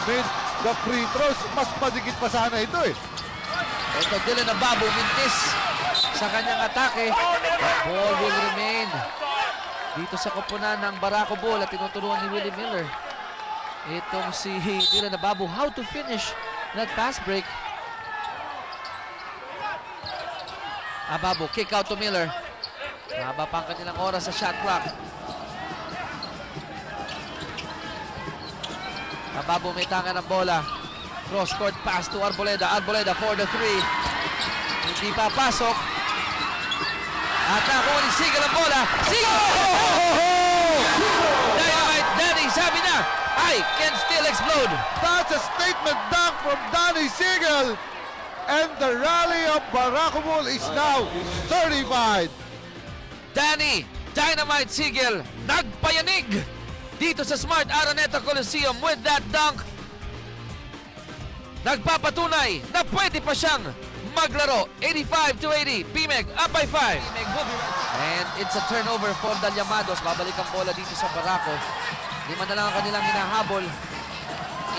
made the free throws. Mas madikit pa sana ito eh. Ito Dylan Ababu, mintis sa kanyang atake. Ball will remain dito sa koponan ng Barako Bull at tinuturuan ni Willie Miller. Itong si Dylan Ababu, how to finish that fast break. Ababu, kick out to Miller. Haba pa ang kanilang oras sa shot clock. Ababu may tanga ng bola. Cross-court pass to Arboleda. Arboleda for the three. Hindi pa pasok. At nakuha ni Sigel ang bola. Sigel! Dynamite Danny, sabi na, I can still explode. That's a statement dunk from Danny Sigel. And the rally of Barako Bull is now certified. Danny Dynamite Sigel nagpayanig dito sa Smart Araneta Coliseum with that dunk. Nagpapatunay na pwede pa siyang maglaro. 85-80. BMEG up by 5. And it's a turnover for the Llamados. Babalik ang bola dito sa Barako. 5 na lang ang kanilang hinahabol.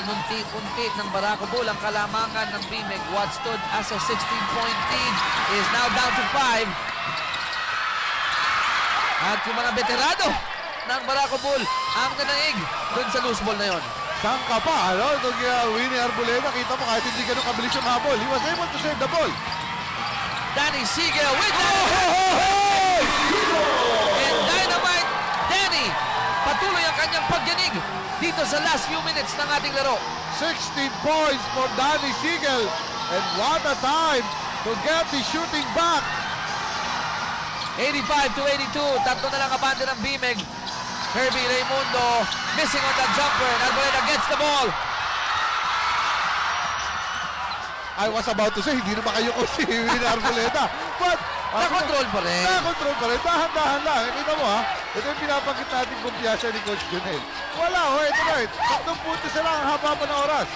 Inunti-unti ng Barako Bull ang kalamangan ng BMEG. What stood as a 16-point lead is now down to 5. At yung mga veterano ng Barako Bull ang nanaig dun sa loose ball na yon. Saan ka pa, ano? Itong Winnie Arboleda, kita mo kahit hindi ganun kabilis yung habol. He was able to save the ball. Danny Sigel with that. And Dynamite Danny, patuloy ang kanyang pagyanig dito sa last few minutes ng ating laro. 16 points for Danny Sigel. And what a time to get the shooting back. 85-82. Tatlo na lang kabanda ng BMEG. Kirby Raimundo missing on that jumper. Arboleda gets the ball. I was about to say, hindi naman kayo ko si Winnie Arboleda. But, na-control pa rin. Na-control pa rin. Dahan-dahan lang. Kita mo ha, ito yung pinapagkit natin kumpiyansa ni Coach Junel. Wala ho, ito na ito. 3 puntos na lang ang haba pa ng oras.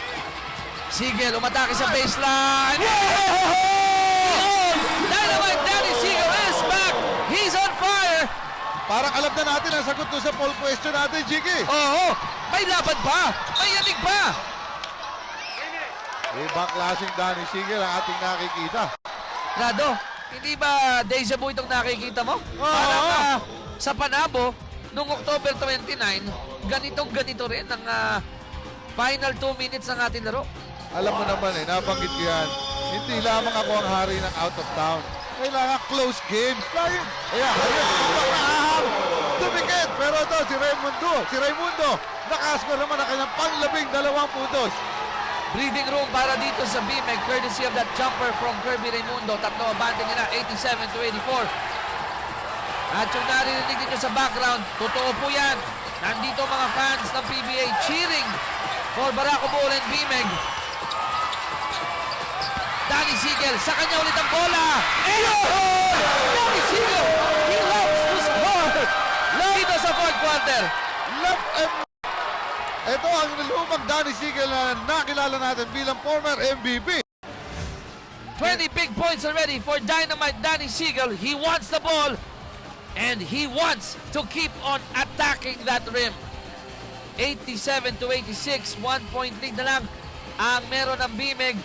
Sigel, umatake sa baseline. Dynamite Danny Sigel is back. He's on fire. Parang alam na natin ang sagot doon sa poll question natin, Jiggy. Oo, may laban pa. May yanig pa. Ibang klaseng Danny Sigel ang ating nakikita. Rado, hindi ba deja vu itong nakikita mo? Parang sa Panabo, noong October 29, ganito rin ang final 2 minutes ng ating laro. Alam mo naman nabanggit ko yan. Hindi lamang ako ang hari ng out of town. Kailangan close games. Kaya, ayun, dumikit. Pero ito, si Raimundo, nakascore naman ang kanyang pang-12 puntos. Breathing room para dito sa BMEG, courtesy of that jumper from Kirby Raimundo. Tatlo abante nila, 87-84. At yung narinig dito sa background, totoo po yan. Nandito mga fans ng PBA cheering for Barako Bull and BMEG. Danny Sigel, sa kanya ulit ang bola. Danny Sigel, he loves to score. Dito sa fourth quarter. Ito ang lumang Danny Sigel na nakilala natin bilang former MVP. 20 big points already for Dynamite Danny Sigel. He wants the ball and he wants to keep on attacking that rim. 87-86, 1-point lead na lang ang meron ng BMEG.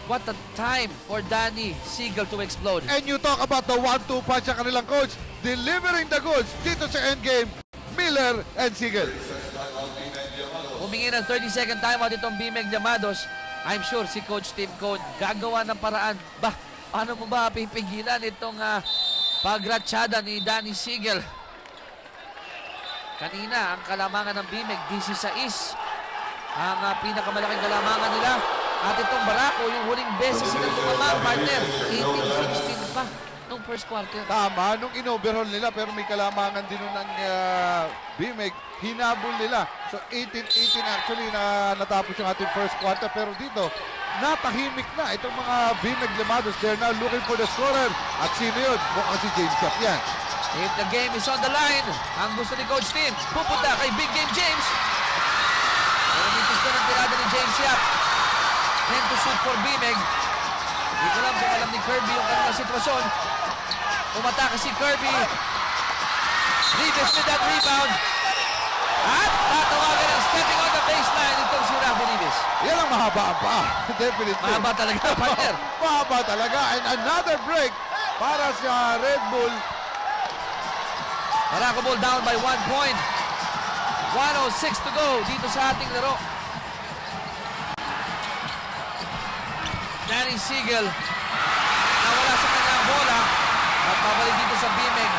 What a time for Danny Sigel to explode. And you talk about the 1-2 punch ng kanilang coach, delivering the goods dito sa endgame, Miller and Sigel. Humingi ng 30-second timeout itong BMEG Llamados. I'm sure si Coach Tim Cone gagawa ng paraan. Paano mo ba pipigilan itong pagratsyada ni Danny Sigel? Kanina, ang kalamangan ng BMEG, 16 ang pinakamalaking kalamangan nila. At itong Barako, yung huling beses sila tumama, partner, 18-16 pa nung first quarter. Tama, nung in-overhaul nila, pero may kalamangan din nun ng BMEG, hinabol nila. So 18-18 actually na natapos yung ating first quarter. Pero dito, natahimik na itong mga BMEG Llamados. They're now looking for the scorer. At sino yun? Mukhang si James Yap yan. If the game is on the line, ang gusto ni Coach Tim, pupunta kay Big Game James. Pero mintis ko ng tirada ni James Yap. 10 to shoot for BMEG. Hindi ko lang kung alam ni Kirby yung kanilang sitwasyon. Umatake si Kirby. Rivas with that rebound. At tatawagan ang stepping on the baseline itong si Rafi Rivas. mahaba pa. Definitely. Mahaba talaga, partner. Mahaba talaga. And another break para sa Red Bull. Barako Bull down by 1 point. 1:06 to go dito sa ating laro. Danny Siegel nawala sa kanyang bola at pabalik dito sa Bimeg.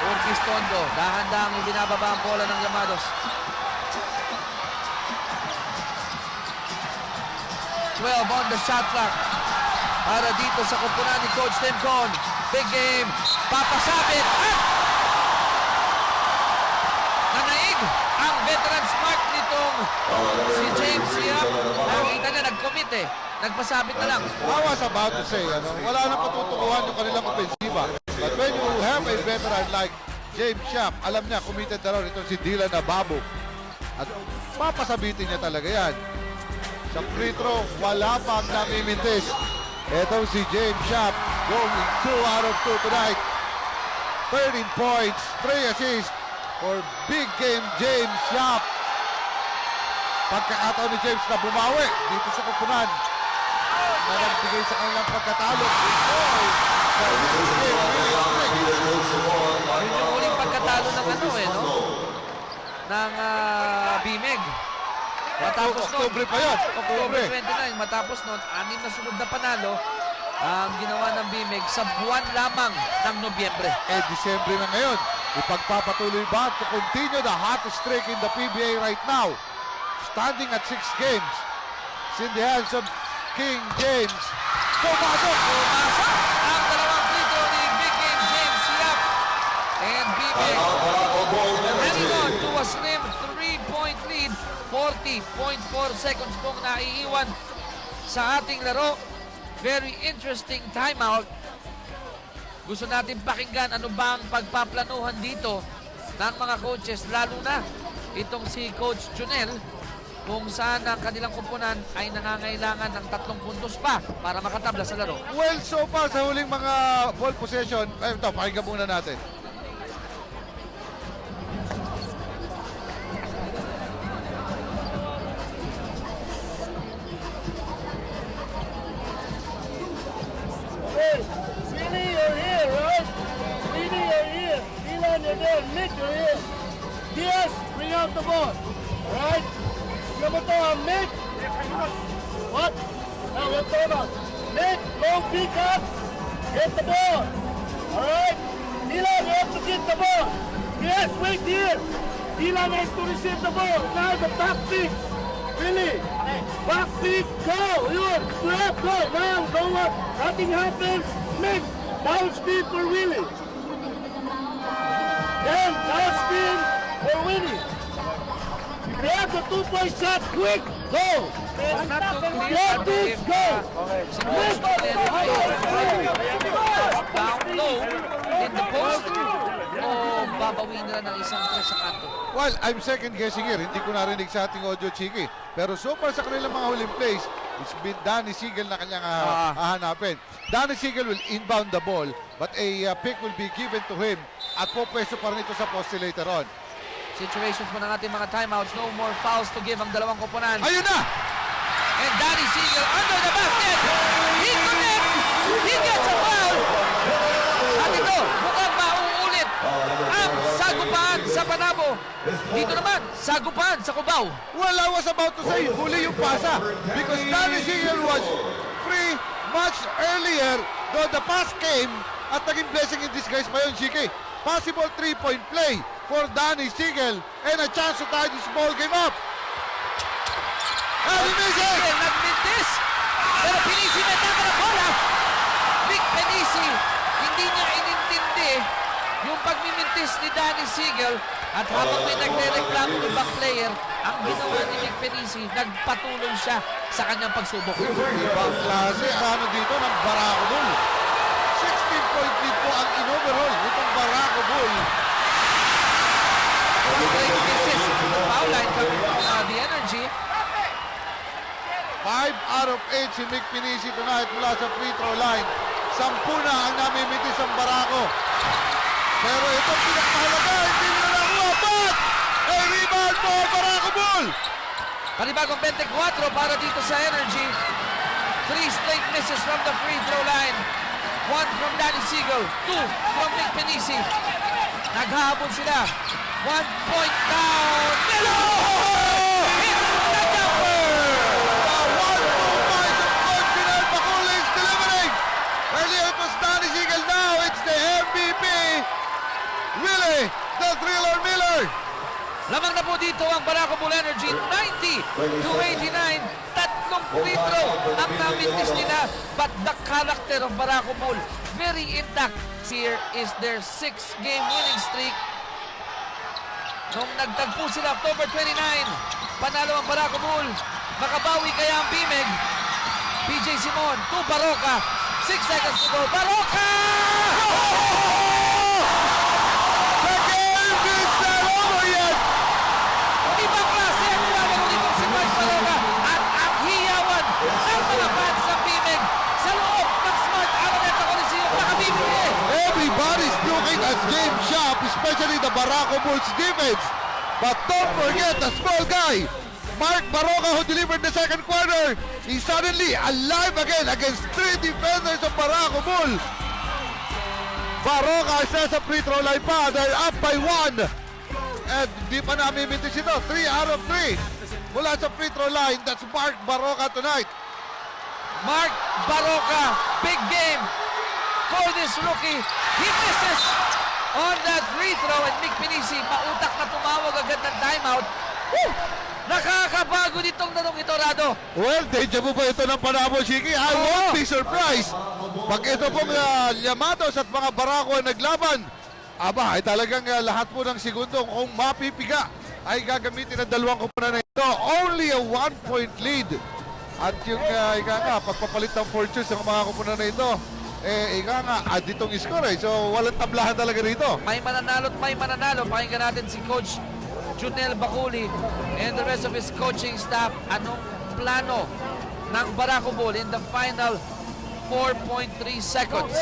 Urquis Tondo, dahan-dahang ibinababa ang bola ng Llamados. 12 on the shot clock para dito sa kupunan ni Coach Tim Con. Big game, papasabit at nanaig ang veteran smart nitong si James Yap. Nakita niya, nag-commit eh. Nagpasabit na lang. I was about to say, wala na patutukuhan yung kanilang ofensiba. But when you have a veteran like James Yap, alam niya, committed na rin itong si Dylan Ababo. At papasabitin niya talaga yan. Sa free throw, wala pang namimintis. Itong si James Yap going 2 out of 2 tonight. 13 points, 3 assists for big game James Yap. Pagkakataon ni James na bumawi dito sa kupunan na nagbigay sa kanilang pagkatalo. Yun yung uling pagkatalo ng ano eh, no? Ng Bimeg. Matapos nun, Oktubre pa yun. October 29, matapos nun, 6 na sunod na panalo ang ginawa ng Bimeg sa buwan lamang ng Nobyembre. Disyembre na ngayon. Ipagpapatuloy ba to continue the hottest streak in the PBA right now? Standing at 6 games. It's in the hands of King James. Pumasok! Pumasok ang dalawang free throw ni Big Game James Yap. And Bimeg hanging on to a slim 3-point lead. 40.4 seconds pong naiiwan sa ating laro. Very interesting timeout. Gusto natin pakinggan ano ba ang pagpaplanuhan dito ng mga coaches, lalo na itong si Coach Junel, kung saan ang kanilang kumpunan ay nangangailangan ng 3 puntos pa para makatabla sa laro. Well, so far sa huling mga ball possession, ito, pakinggan muna natin. Really, you're here, right? Really, you're here. Dylan, you're there. Nick, you're here. Diaz, bring out the ball. All right? Number 2, Nick. What? Now, let's go now. Nick, go pick up. Get the ball. All right? Dylan, you have to get the ball. Diaz, wait here. Dylan has to receive the ball. Now, the back pick. Really? Back pick, go. Yun, grab, go. Now, go up. Nothing happens. Nick, down speed for Willie. Then, down speed for Willie. Grab the 2-point shot, quick, go. Not too clear Get ano this, if go. si Coach Junel ay down low in the post o babawin nila ng isang 3 sa kanto. Well, I'm second guessing here. Hindi ko narinig sa ating audio, Chiki. Pero so far sa kanilang mga huling plays, it's been Danny Siegel na kanyang hahanapin. Danny Siegel will inbound the ball, but a pick will be given to him at pupwesto pa rin ito sa poste later on. Situations mo ng ating mga timeouts. No more fouls to give ang dalawang koponan. Ayun na! And Danny Siegel under the basket. He connects. He gets a foul. At ito, mukhang mauulit ang sagupaan sa Panabo. Dito naman, sagupaan sa Cubao. Well, I was about to say, huli yung pasa. Because Danny Siegel was free much earlier, though the pass came at naging blessing in disguise pa yun, Chiki. Possible 3-point play for Danny Siegel and a chance to tie this ball game up. Siegel nagmintis. Pero Penisi na tama na bola. Vic Penisi, hindi niya inintindi yung pagmimintis ni Danny Siegel. At habang may nagre-reklamo ng ibang player, ang ginawa ni Vic Penisi, nagpatuloy siya sa kanyang pagsubok. Ibang klase, ano dito ng Barako Bull. 16-point lead po ang in-overall itong Barako Bull. Breaking assist from the foul line coming from the Energy. 5 out of 8 si Mick Pinisi tonight mula sa free throw line. 10 na ang namimitis ang Barako. Pero itong pinakamahalaga, hindi nila nakuha. But a rebound for Barako Bull. Panibagong 24 para dito sa Energy. 3 straight misses from the free throw line. 1 from Danny Siegel, 2 from Nick Penisi. Naghahabol sila. 1 point down. Melo! Hits the jumper! The 1-2 point of Coach Junel Bacolod is delivering. Earlier it was Danny Siegel. Now it's the MVP, Willie, the Thriller Miller. Lamang na po dito ang Barako Bull Energy, 90-89. Tatlong free throw ang namintis nila. But the character of Barako Bull, very intact. Here is their 6-game winning streak. Nung nagtagpo sila October 29, panalo ang Barako Bull. Makabawi kaya ang Bimeg. PJ Simon to Baroka. 6 seconds to go. Baroka! The game is not over yet. Ibang klase ang nilalaro nitong si Mike Baroka at ang hiyawan ng mga fans ng Bimeg sa loob ng Smart Araneta Coliseum. Nakabibigay! Everybody's looking at game shop, especially the Barako Bulls defense. But don't forget the small guy, Mark Baroka, who delivered the second quarter. He's suddenly alive again against 3 defenders of Barako Bull. Baroka is nasa free throw line pa. They're up by 1. And di pa namin mintis ito. 3 out of 3. Mula sa free throw line, that's Mark Baroka tonight. Mark Baroka, big game for this rookie. He misses on that free throw and Nick Penisi mautak na tumawag agad ng timeout. Woo! Nakakapagod itong nanong ito, Rado. Well, deja vu pa ito ng Panabo, Shiki. I won't be surprised pag ito pong Llamados at mga Barako ang naglaban. Aba, ay talagang lahat po ng segundo kung mapipiga ay gagamitin ang dalawang kupunan na ito. Only a 1-point lead. At yung pagpapalit ng fortunes ng mga kupunan na ito, add itong score eh. So, walang tablahan talaga rito. May mananalo at may mananalo. Pakinggan natin si Coach Junel Bacolod and the rest of his coaching staff. Anong plano ng Barako Bull in the final 4.3 seconds?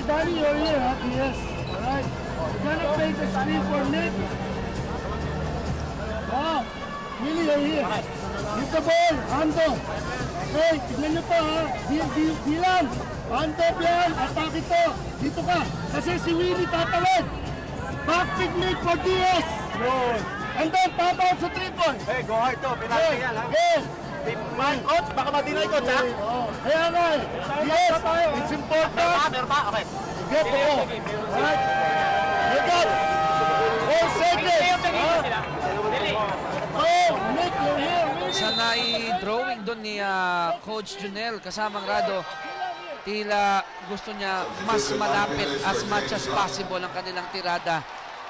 Danny, you're here, huh? Yes. Alright. You're gonna play the screen for Nick. Ah, Willie, you're here. Give the ball, Ando. Okay, tignan nyo to, ha? Bilang. Ando, yan. Attack ito. Dito ka. Kasi si Willie tatawid. Back pick Nick for DS. And then, pop out sa 3-point. Hey, go hard to. Pinalaki yan, ha? Yes. Coach, baka madinay, coach, ha? Kaya nga eh. Yes, it's important. Meron pa? Okay. Get the ball. Alright. You got 4 seconds. Oh, Nick, you're here. Sa nai-drawing doon ni Coach Junel kasamang Rado, tila gusto niya mas malapit as much as possible ang kanilang tirada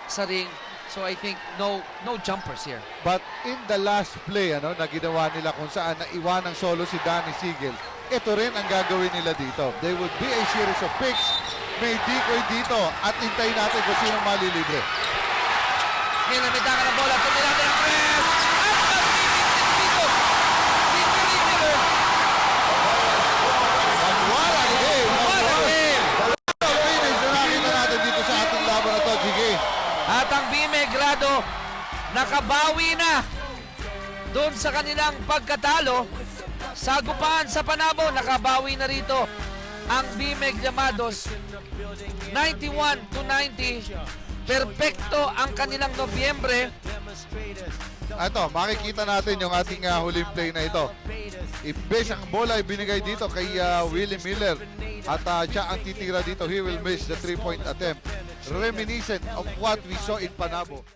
sa ring. So I think no jumpers here. But in the last play na ginawa nila kung saan naiwan ng solo si Danny Siegel, ito rin ang gagawin nila dito. They would be a series of picks. May decoy dito at hintayin natin kung sino malilibre. Ginamitan ng bola. Tuloy natin ang press. At magpipintis dito si Willie Miller. What a game! What a game! Ang finish na nakita natin dito sa ating laban na to, sige. At ang Bimeg, Rado, nakabawi na doon sa kanilang pagkatalo. Sagupaan sa Panabo, nakabawi na rito ang Bimeg Llamados. 91-90. Perpekto ang kanilang Nobyembre. Ito, makikita natin yung ating huling play na ito. Imbes ang bola ay binigay dito kay Willie Miller. At siya ang titira dito. He will miss the 3-point attempt. Reminiscent of what we saw in Panabo.